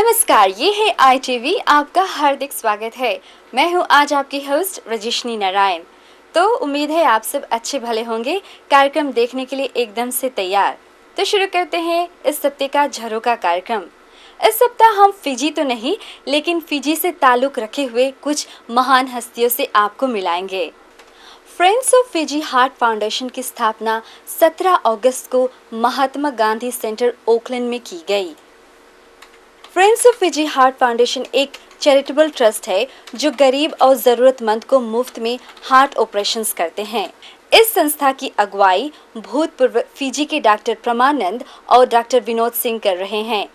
नमस्कार, ये है ITV, आपका हार्दिक स्वागत है। मैं हूँ आज आपकी होस्ट रजिशनी नारायण। तो उम्मीद है आप सब अच्छे भले होंगे, कार्यक्रम देखने के लिए एकदम से तैयार। तो शुरू करते हैं इस सप्ताह का झरोका कार्यक्रम। इस सप्ताह हम फिजी तो नहीं, लेकिन फिजी से ताल्लुक रखे हुए कुछ महान हस्तियों से आपको मिलाएंगे। Friends of Fiji heart foundation की स्थापना 17 अगस्त को महात्मा गांधी सेंटर ओकलैंड में की गई। Friends of Fiji heart foundation एक चैरिटेबल ट्रस्ट है जो गरीब और ज़रूरतमंद को मुफ्त में हार्ट ऑपरेशंस करते हैं। इस संस्था की अगुवाई भूतपूर्व फिजी के डॉक्टर प्रमानंद और डॉक्टर विनोद सिंह कर रहे हैं।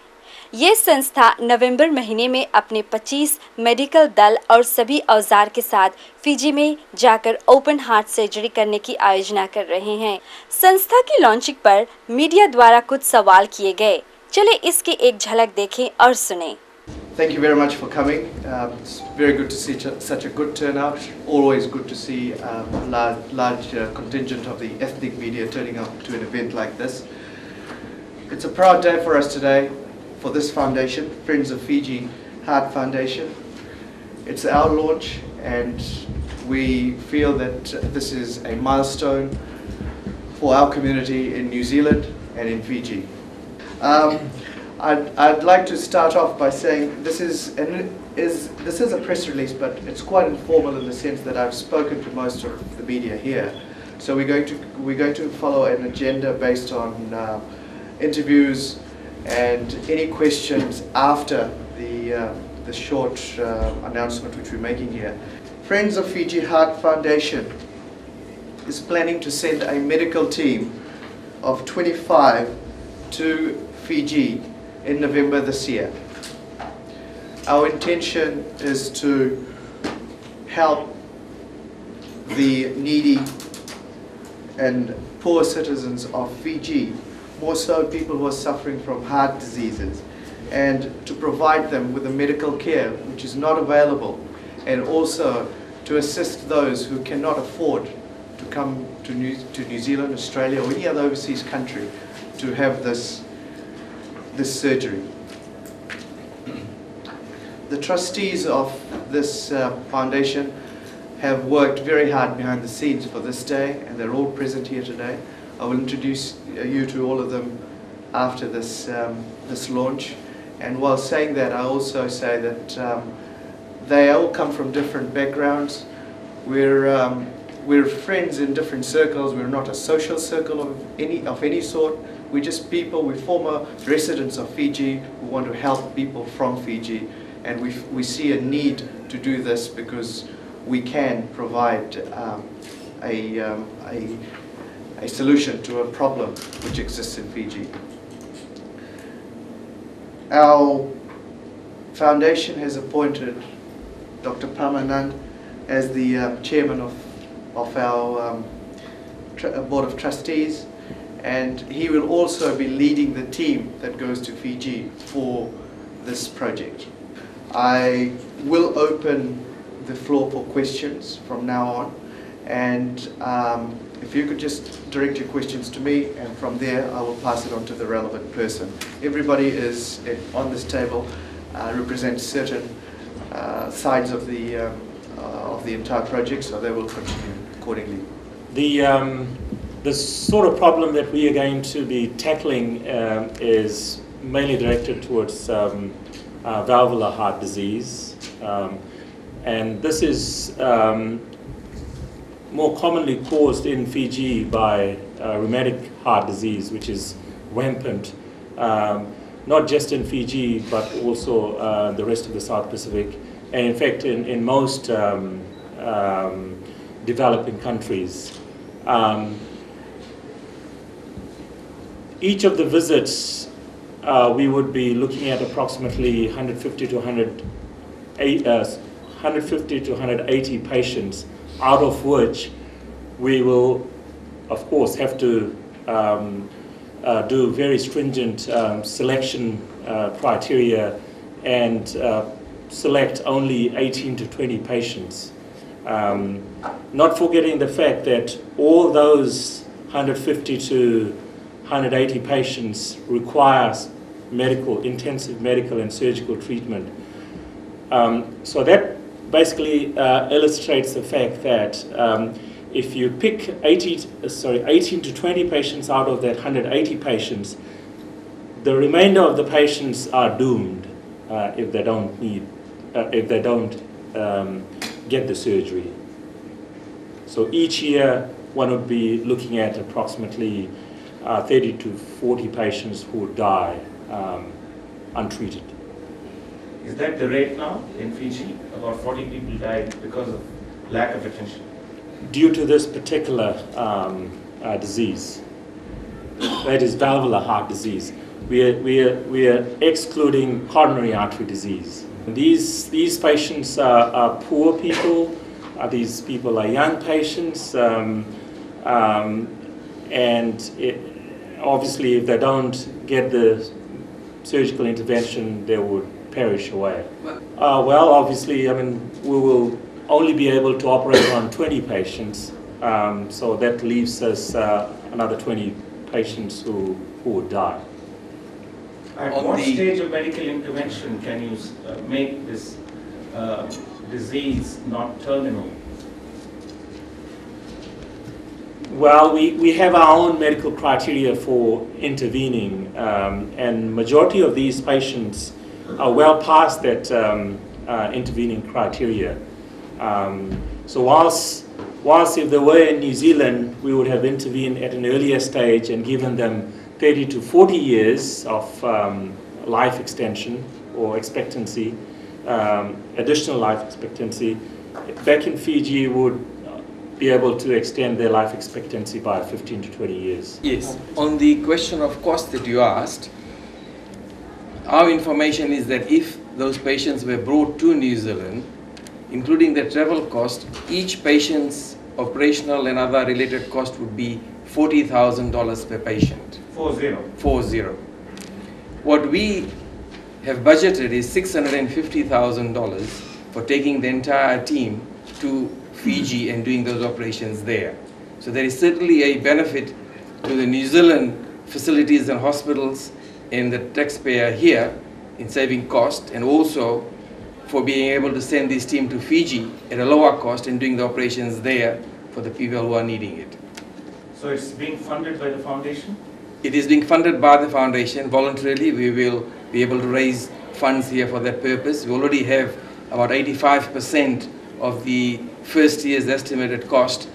ये संस्था नवंबर महीने में अपने 25 मेडिकल दल और सभी औजार के साथ फिजी में जाकर ओपन हार्ट सर्जरी करने की आयोजना कर रहे हैं। संस्था की लॉन्चिंग पर मीडिया द्वारा कुछ सवाल किए गए। चले इसकी एक झलक देखें और सुनें। Thank you very much for coming. It's very good to see such a good turnout. Always good to see a large contingent of the ethnic media turning up to an event like this. It's a proud day for us today for this foundation, Friends of Fiji Heart Foundation. It's our launch and we feel that this is a milestone for our community in New Zealand and in Fiji. I'd like to start off by saying this is a press release, but it's quite informal in the sense that I've spoken to most of the media here. So we're going to follow an agenda based on interviews and any questions after the short announcement which we're making here. Friends of Fiji Heart Foundation is planning to send a medical team of 25 to Fiji in November this year. Our intention is to help the needy and poor citizens of Fiji, more so people who are suffering from heart diseases, and to provide them with the medical care which is not available, and also to assist those who cannot afford to come to New Zealand, Australia or any other overseas country to have this surgery. The trustees of this foundation have worked very hard behind the scenes for this day, and they're all present here today. I will introduce you to all of them after this launch. And while saying that, I also say that they all come from different backgrounds. We're friends in different circles. We're not a social circle of any sort. We're just people, we're former residents of Fiji who want to help people from Fiji, and we see a need to do this because we can provide a solution to a problem which exists in Fiji. Our foundation has appointed Dr. Pramanand as the chairman of our board of trustees, and he will also be leading the team that goes to Fiji for this project. I will open the floor for questions from now on, and if you could just direct your questions to me, and from there I will pass it on to the relevant person. Everybody is on this table represents certain sides of the entire project, so they will continue accordingly. The sort of problem that we are going to be tackling is mainly directed towards valvular heart disease, and this is more commonly caused in Fiji by rheumatic heart disease, which is rampant, not just in Fiji but also the rest of the South Pacific, and in fact in most developing countries. Each of the visits we would be looking at approximately 150 to 180 patients, out of which we will of course have to do very stringent selection criteria and select only 18 to 20 patients. Not forgetting the fact that all those 150 to 180 patients require intensive medical and surgical treatment. So that basically illustrates the fact that if you pick 18 to 20 patients out of that 180 patients, the remainder of the patients are doomed if they don't get the surgery. So each year one would be looking at approximately 30 to 40 patients who die untreated. Is that the rate now in Fiji? About 40 people died because of lack of attention. Due to this particular disease, that is valvular heart disease. We are excluding coronary artery disease. These patients are poor people. These people are young patients, obviously if they don't get the surgical intervention, they would perish away. Well, obviously, I mean, we will only be able to operate on 20 patients, so that leaves us another 20 patients who would die. At what stage of medical intervention can you make this disease not terminal? Well, we have our own medical criteria for intervening, and majority of these patients are well past that intervening criteria. So whilst if they were in New Zealand, we would have intervened at an earlier stage and given them 30 to 40 years of life extension or expectancy, additional life expectancy. Back in Fiji, would be able to extend their life expectancy by 15 to 20 years. Yes. On the question of cost that you asked, our information is that if those patients were brought to New Zealand, including the travel cost, each patient's operational and other related cost would be $40,000 per patient. 40. 40. What we have budgeted is $650,000 for taking the entire team to Fiji and doing those operations there. So there is certainly a benefit to the New Zealand facilities and hospitals and the taxpayer here in saving cost, and also for being able to send this team to Fiji at a lower cost and doing the operations there for the people who are needing it. So it's being funded by the foundation? It is being funded by the foundation voluntarily. We will be able to raise funds here for that purpose. We already have about 85% of the first year's estimated cost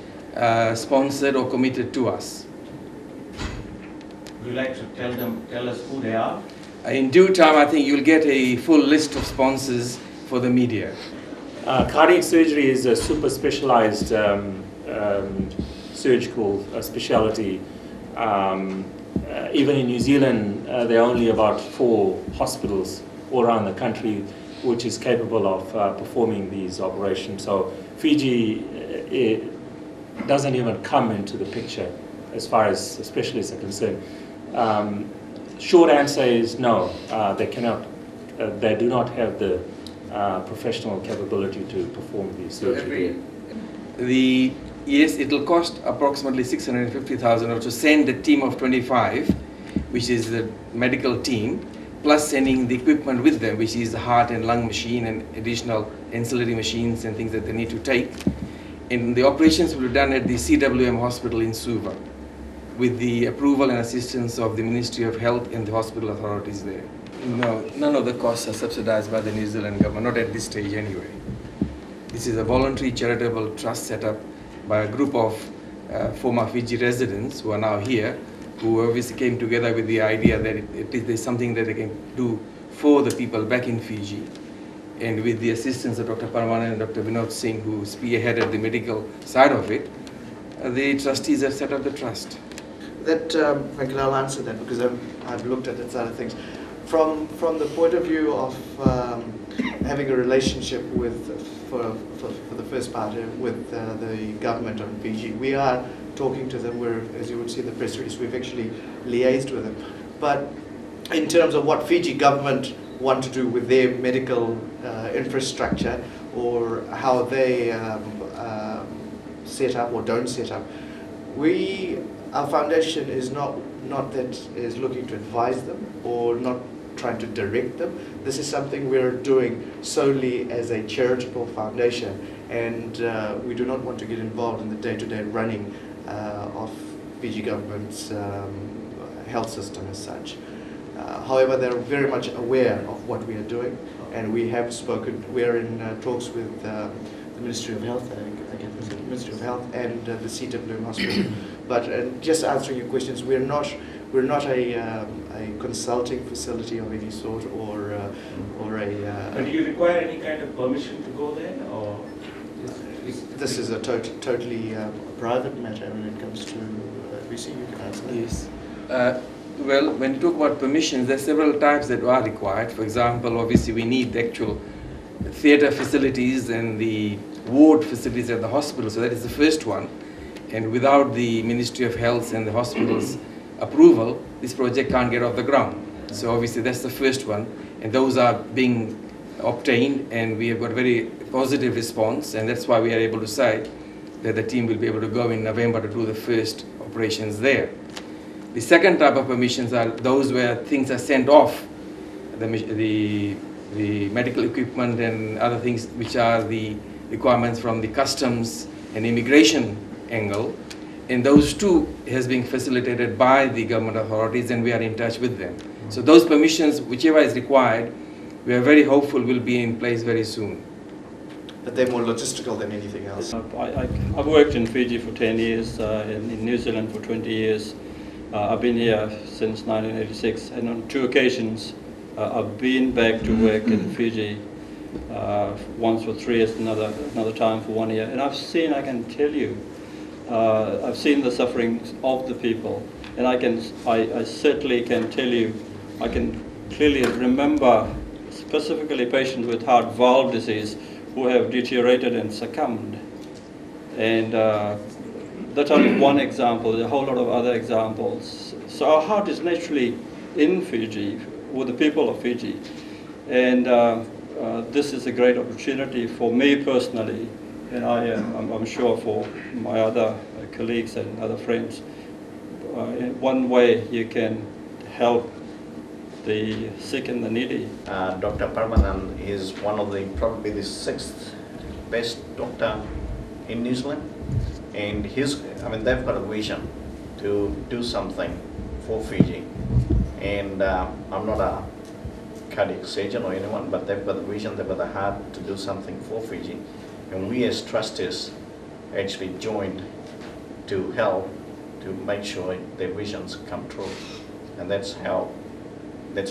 sponsored or committed to us. Would you like to tell us who they are? In due time, I think you'll get a full list of sponsors for the media. Cardiac surgery is a super specialized surgical specialty. Even in New Zealand, there are only about 4 hospitals all around the country which is capable of performing these operations. So Fiji doesn't even come into the picture as far as specialists are concerned. Short answer is no, they cannot. They do not have the professional capability to perform these surgery. Yes, it will cost approximately $650,000 to send a team of 25, which is the medical team, plus sending the equipment with them, which is the heart and lung machine and additional ancillary machines and things that they need to take. And the operations will be done at the CWM hospital in Suva, with the approval and assistance of the Ministry of Health and the hospital authorities there. No, none of the costs are subsidized by the New Zealand government, not at this stage anyway. This is a voluntary charitable trust set up by a group of former Fiji residents who are now here, who obviously came together with the idea that it is something that they can do for the people back in Fiji. And with the assistance of Dr. Parmana and Dr. Vinod Singh, who spearheaded the medical side of it, the trustees have set up the trust. That, Franklin, I'll answer that because I've looked at that side of things. From the point of view of having a relationship with, for the first part, with the government of Fiji, we are talking to them. We're, as you would see in the press release, we've actually liaised with them. But in terms of what Fiji government want to do with their medical infrastructure, or how they set up or don't set up, our foundation is not that is looking to advise them or not trying to direct them. This is something we're doing solely as a charitable foundation, and we do not want to get involved in the day-to-day running of Fiji government's health system as such. However, they're very much aware of what we are doing, and we have spoken. We're in talks with the Ministry of Health, the Ministry of Health, and the Sita Bloom Hospital. But just answering your questions, we're not a consulting facility of any sort, or a. And do you require any kind of permission to go there, or? This is a totally private matter when it comes to VC. You can answer that. Yes. Well, when you talk about permissions, there are several types that are required. For example, obviously we need the actual theatre facilities and the ward facilities at the hospital, so that is the first one. And without the Ministry of Health and the hospital's approval, this project can't get off the ground. So obviously that's the first one, and those are being obtained, and we have got very positive response, and that's why we are able to say that the team will be able to go in November to do the first operations there. The second type of permissions are those where things are sent off, the medical equipment and other things which are the requirements from the customs and immigration angle, and those too has been facilitated by the government authorities, and we are in touch with them. So those permissions, whichever is required, we are very hopeful will be in place very soon. But they're more logistical than anything else. I've worked in Fiji for 10 years, in New Zealand for 20 years. I've been here since 1986, and on 2 occasions I've been back to work in Fiji, once for 3 years, another time for 1 year. And I've seen, I can tell you, I've seen the sufferings of the people, and I certainly can tell you, I can clearly remember specifically patients with heart valve disease who have deteriorated and succumbed. And that's only one example. There's a whole lot of other examples. So our heart is naturally in Fiji, with the people of Fiji. And this is a great opportunity for me personally, and I'm sure for my other colleagues and other friends. In one way you can help the sick and the needy. Dr. Parmanan is one of probably the 6th best doctor in New Zealand, and they've got a vision to do something for Fiji. And I'm not a cardiac surgeon or anyone, but they've got the vision, they've got the heart to do something for Fiji. And we as trustees actually joined to help to make sure their visions come true. And that's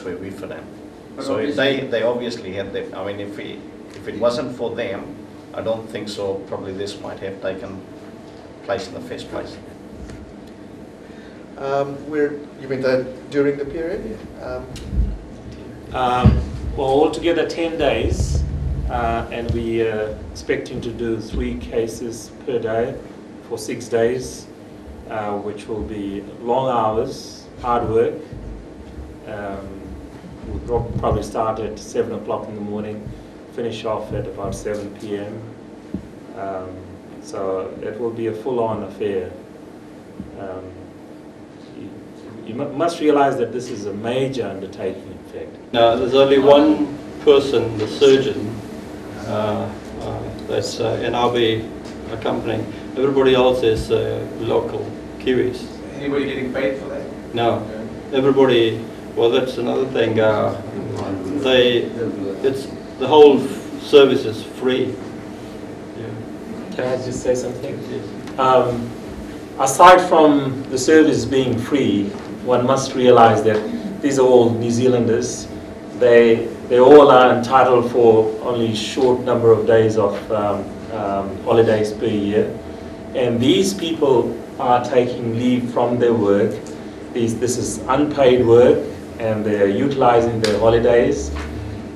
where we for them. But so they obviously had that. I mean, if it wasn't for them, I don't think so. Probably this might have taken place in the first place. You mean that during the period? Well, altogether 10 days, and we are expecting to do 3 cases per day for 6 days, which will be long hours, hard work. We'll probably start at 7 o'clock in the morning, finish off at about 7 p.m. So it will be a full-on affair. You must realize that this is a major undertaking, in fact. Now, there's only one person, the surgeon, that's NRB accompanying. Everybody else is local Kiwis. Anybody getting paid for that? No, everybody. Well, that's another thing. The whole service is free. Yeah. Can I just say something? Aside from the service being free, one must realize that these are all New Zealanders. They all are entitled for only short number of days of holidays per year, and these people are taking leave from their work. This is unpaid work, and they're utilizing their holidays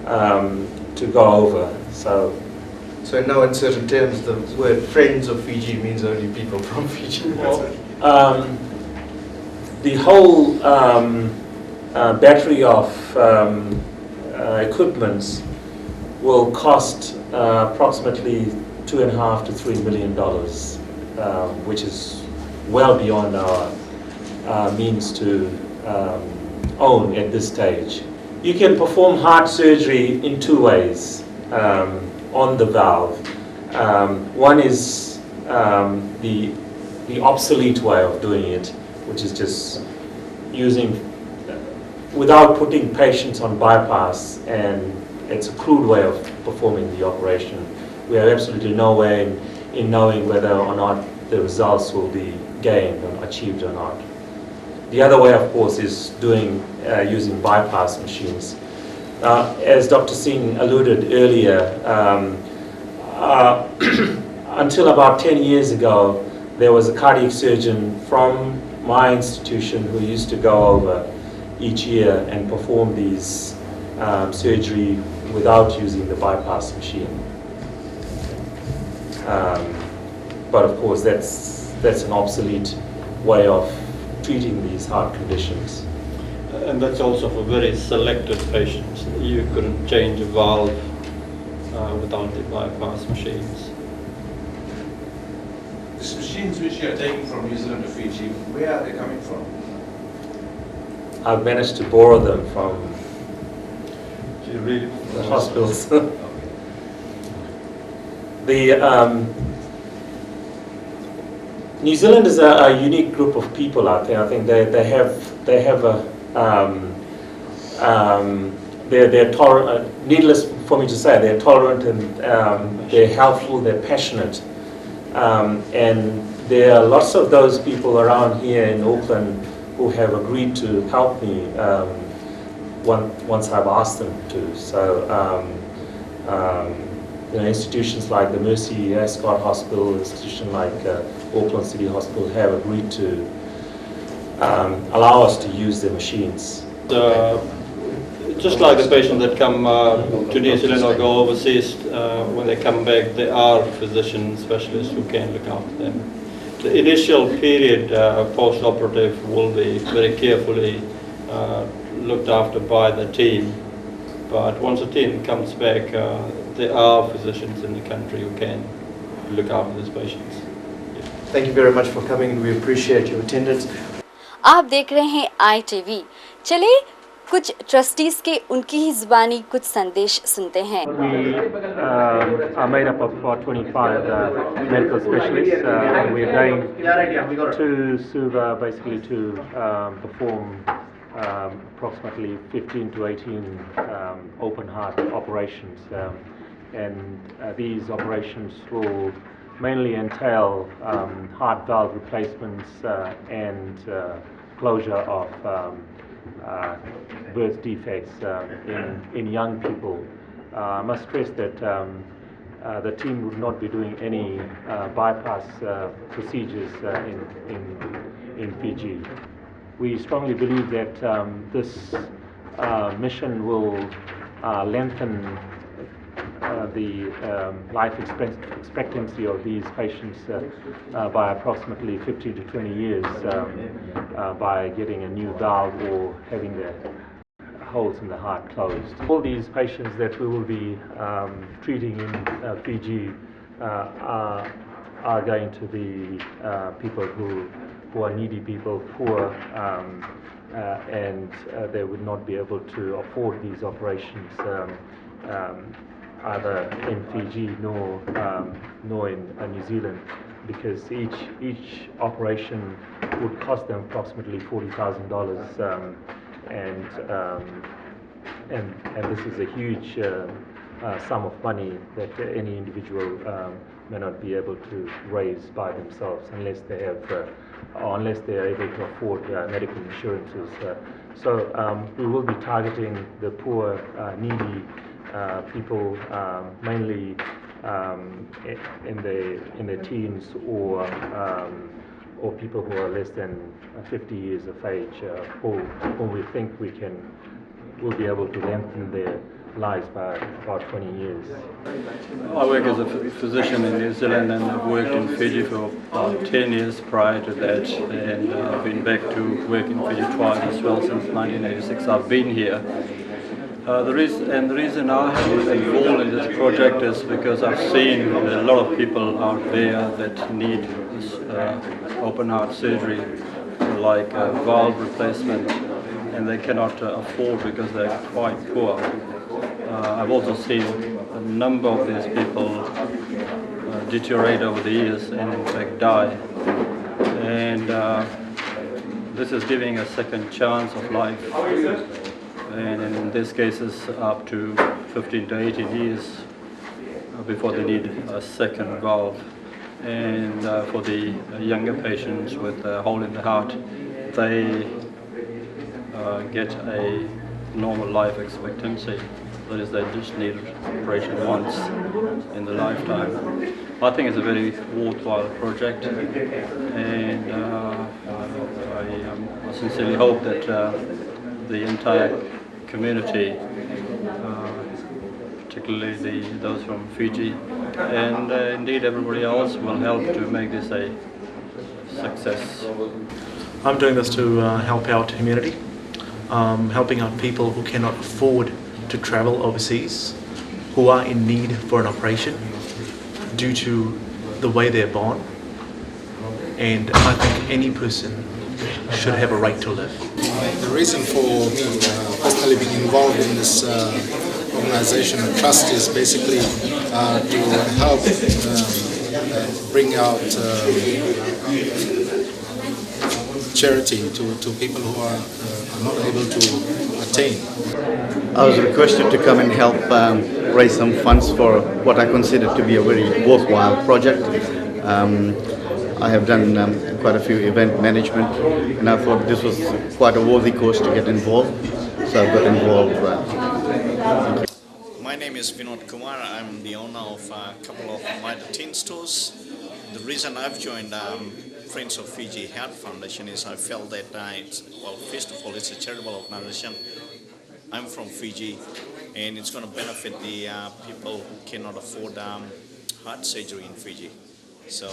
to go over. So in no uncertain terms, the word Friends of Fiji means only people from Fiji. The whole battery of equipments will cost approximately $2.5 to $3 million, which is well beyond our means to own at this stage. You can perform heart surgery in two ways on the valve. One is the obsolete way of doing it, which is just using, without putting patients on bypass, and it's a crude way of performing the operation. We have absolutely no way in knowing whether or not the results will be gained or achieved or not. The other way, of course, is using bypass machines. As Dr. Singh alluded earlier, until about 10 years ago, there was a cardiac surgeon from my institution who used to go over each year and perform these surgery without using the bypass machine. But of course, that's an obsolete way of treating these heart conditions. And that's also for very selected patients. You couldn't change a valve without the bypass machines. These machines which you are taking from New Zealand to Fiji, where are they coming from? I've managed to borrow them from Really? the hospitals. New Zealand is a unique group of people out there. I think they have a they're tolerant. Needless for me to say, they're tolerant and they're helpful. They're passionate, and there are lots of those people around here in Auckland who have agreed to help me once I've asked them to. So. Institutions like the Mercy Ascot Hospital, institution like Auckland City Hospital have agreed to allow us to use their machines. Just like the patients that come to New Zealand or go overseas, when they come back, there are physician specialists who can look after them. The initial period post-operative will be very carefully looked after by the team, but once the team comes back, there are physicians in the country who can look after these patients. Thank you very much for coming, and we appreciate your attendance. आप देख रहे हैं ITV। चले कुछ trustees के उनकी ही जुबानी कुछ संदेश सुनते हैं। We are made up of 25 medical specialists. We are going to Suva basically to perform approximately 15 to 18 open heart operations. And these operations will mainly entail heart valve replacements and closure of birth defects in young people. I must stress that the team would not be doing any bypass procedures in Fiji. We strongly believe that this mission will lengthen the life expectancy of these patients by approximately 15 to 20 years by getting a new valve or having the holes in the heart closed. All these patients that we will be treating in Fiji are going to be people who are needy people, poor, and they would not be able to afford these operations either in Fiji nor in New Zealand, because each operation would cost them approximately $40,000, and this is a huge sum of money that any individual may not be able to raise by themselves unless they have unless they are able to afford medical insurances. So we will be targeting the poor, needy people, mainly in their teens or people who are less than 50 years of age, whom we think will be able to lengthen their lives by about 20 years. I work as a physician in New Zealand, and I've worked in Fiji for about 10 years prior to that, and I've been back to work in Fiji twice as well since 1986. I've been here. The reason I have involved in this project is because I've seen a lot of people out there that need this open heart surgery, like valve replacement and they cannot afford because they're quite poor. I've also seen a number of these people deteriorate over the years and in fact die. And this is giving a second chance of life, and in these cases up to 15 to 18 years before they need a second valve. And for the younger patients with a hole in the heart, they get a normal life expectancy. That is, they just need operation once in the lifetime. I think it's a very worthwhile project, and I sincerely hope that the entire community, particularly those from Fiji, and indeed everybody else, will help to make this a success. I'm doing this to help out humanity, helping out people who cannot afford to travel overseas, who are in need for an operation due to the way they're born. And I think any person should have a right to live. The reason for me personally being involved in this organization and trust is basically to help bring out charity to people who are not able to attain. I was requested to come and help raise some funds for what I consider to be a very worthwhile project. I have done quite a few event management, and I thought this was quite a worthy cause to get involved, so I got involved. Thank you. My name is Vinod Kumar. I'm the owner of a couple of Mitre Tin stores. The reason I've joined Friends of Fiji Heart Foundation is I felt that first of all, it's a charitable organization. I'm from Fiji, and it's going to benefit the people who cannot afford heart surgery in Fiji. So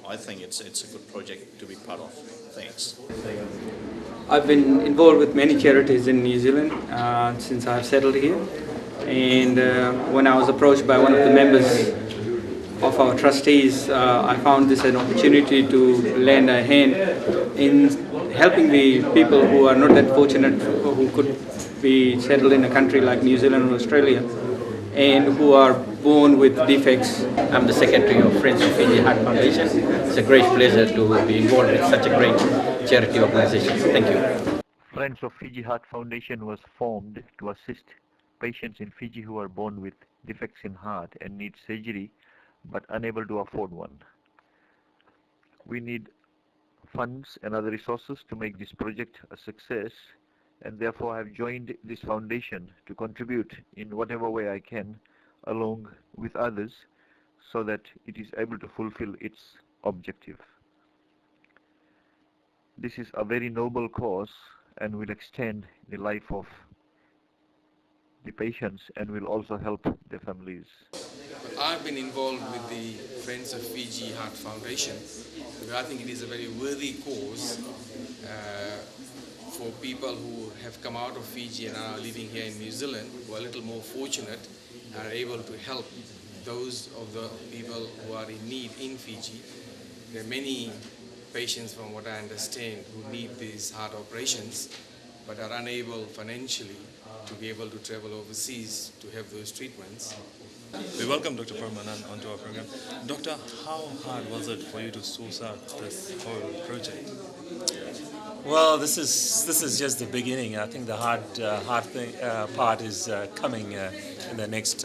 I think it's a good project to be part of. Thanks. I've been involved with many charities in New Zealand since I've settled here, and when I was approached by one of the members of our trustees, I found this an opportunity to lend a hand in helping the people who are not that fortunate, who could be settled in a country like New Zealand or Australia, and who are born with defects. I'm the secretary of Friends of Fiji Heart Foundation. It's a great pleasure to be involved with such a great charity organization. Thank you. Friends of Fiji Heart Foundation was formed to assist patients in Fiji who are born with defects in heart and need surgery but unable to afford one. We need funds and other resources to make this project a success, and therefore I have joined this foundation to contribute in whatever way I can along with others so that it is able to fulfill its objective. This is a very noble cause and will extend the life of the patients and will also help their families. I've been involved with the Friends of Fiji Heart Foundation because I think it is a very worthy cause for people who have come out of Fiji and are living here in New Zealand, who are a little more fortunate, are able to help those of the people who are in need in Fiji. There are many patients, from what I understand, who need these heart operations but are unable financially to be able to travel overseas to have those treatments. We welcome Dr. Parmanan onto our program. Doctor, how hard was it for you to source out this whole project? Well, this is just the beginning. I think the hard part is coming in the next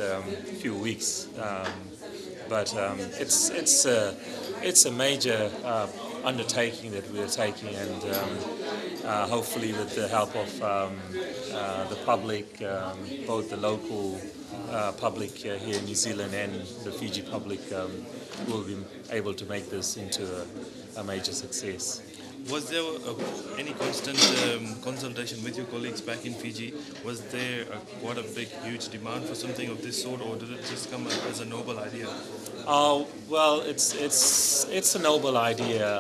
few weeks. But it's a major undertaking that we're taking, and hopefully with the help of the public, both the local public here in New Zealand and the Fiji public, will be able to make this into a major success. Was there any constant consultation with your colleagues back in Fiji? Was there quite a big, huge demand for something of this sort, or did it just come as a noble idea? Well, it's a noble idea.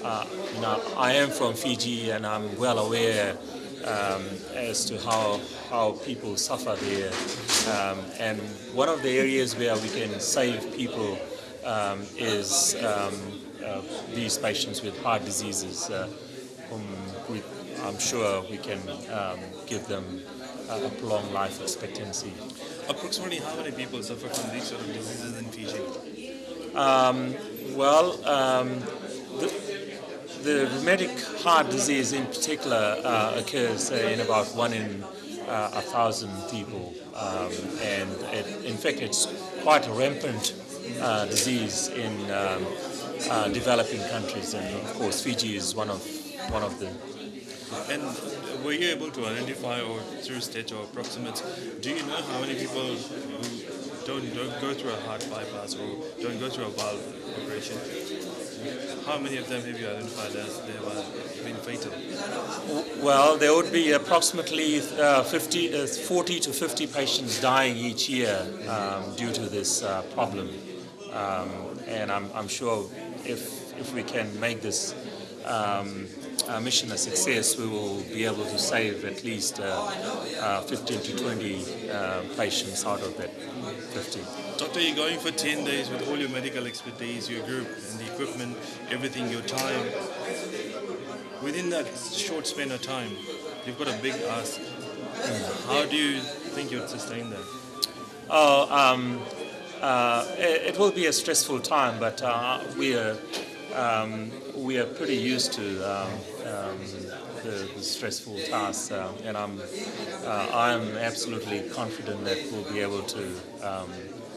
I am from Fiji, and I'm well aware as to how people suffer there. And one of the areas where we can save people is these patients with heart diseases, with I'm sure we can give them a prolonged life expectancy. Approximately how many people suffer from these sort of diseases in Fiji? Well, the, the rheumatic heart disease in particular occurs in about 1 in 1,000 people, and in fact it's quite a rampant disease in developing countries, and of course Fiji is one of the. And were you able to identify, or through stage or approximates, do you know how many people who don't go through a heart bypass or don't go through a valve operation? How many of them have you identified as they have been fatal? Well, there would be approximately 40 to 50 patients dying each year due to this problem, and I'm sure if we can make this mission a success, we will be able to save at least 15 to 20 patients out of that 50. Doctor, you're going for 10 days with all your medical expertise, your group and the equipment, everything, your time. Within that short span of time, you've got a big ask. How do you think you'd sustain that? It will be a stressful time, but we are pretty used to the stressful tasks, and I'm absolutely confident that we'll be able to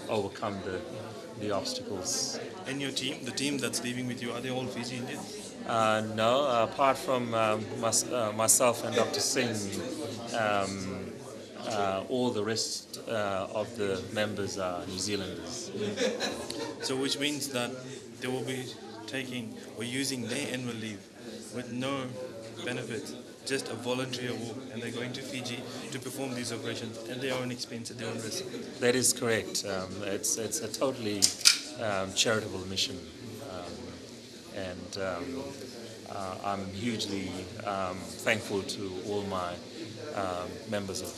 overcome the obstacles. And your team, the team that's leaving with you, are they all Fiji Indians? No, apart from myself and Dr. Singh, all the rest of the members are New Zealanders. So which means that they will be taking or using their annual leave with no benefits, just a voluntary award, and they're going to Fiji to perform these operations at their own expense, at their own risk. That is correct. It's a totally charitable mission, and I'm hugely thankful to all my members of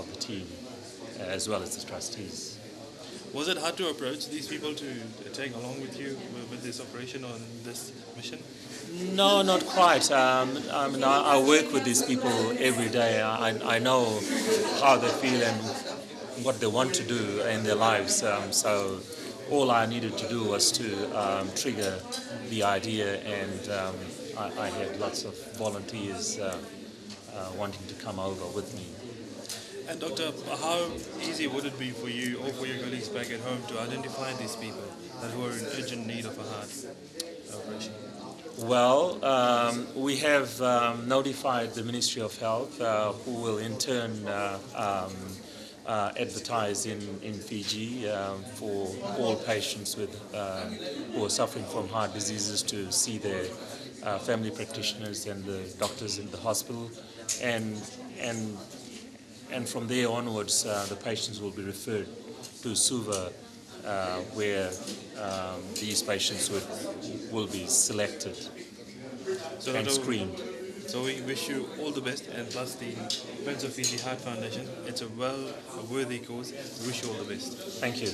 the team, as well as the trustees. Was it hard to approach these people to take along with you with this operation on this mission? No, not quite. I mean, I work with these people every day. I know how they feel and what they want to do in their lives. So all I needed to do was to trigger the idea, and I had lots of volunteers wanting to come over with me. And Doctor, how easy would it be for you or for your colleagues back at home to identify these people who are in urgent need of a heart operation? Well, we have notified the Ministry of Health, who will in turn advertise in Fiji for all patients with who are suffering from heart diseases to see their family practitioners and the doctors in the hospital, and from there onwards, the patients will be referred to Suva, where these patients will be selected and screened. So we wish you all the best, and plus the Friends of Fiji Heart Foundation. It's a worthy cause. We wish you all the best. Thank you.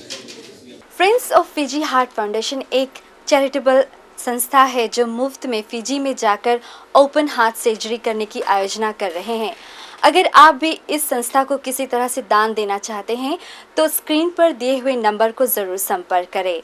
Friends of Fiji heart foundation एक charitable संस्था है जो मुफ्त में Fiji में जाकर open heart surgery करने की आयोजना कर रहे हैं। अगर आप भी इस संस्था को किसी तरह से दान देना चाहते हैं तो स्क्रीन पर दिए हुए नंबर को ज़रूर संपर्क करें।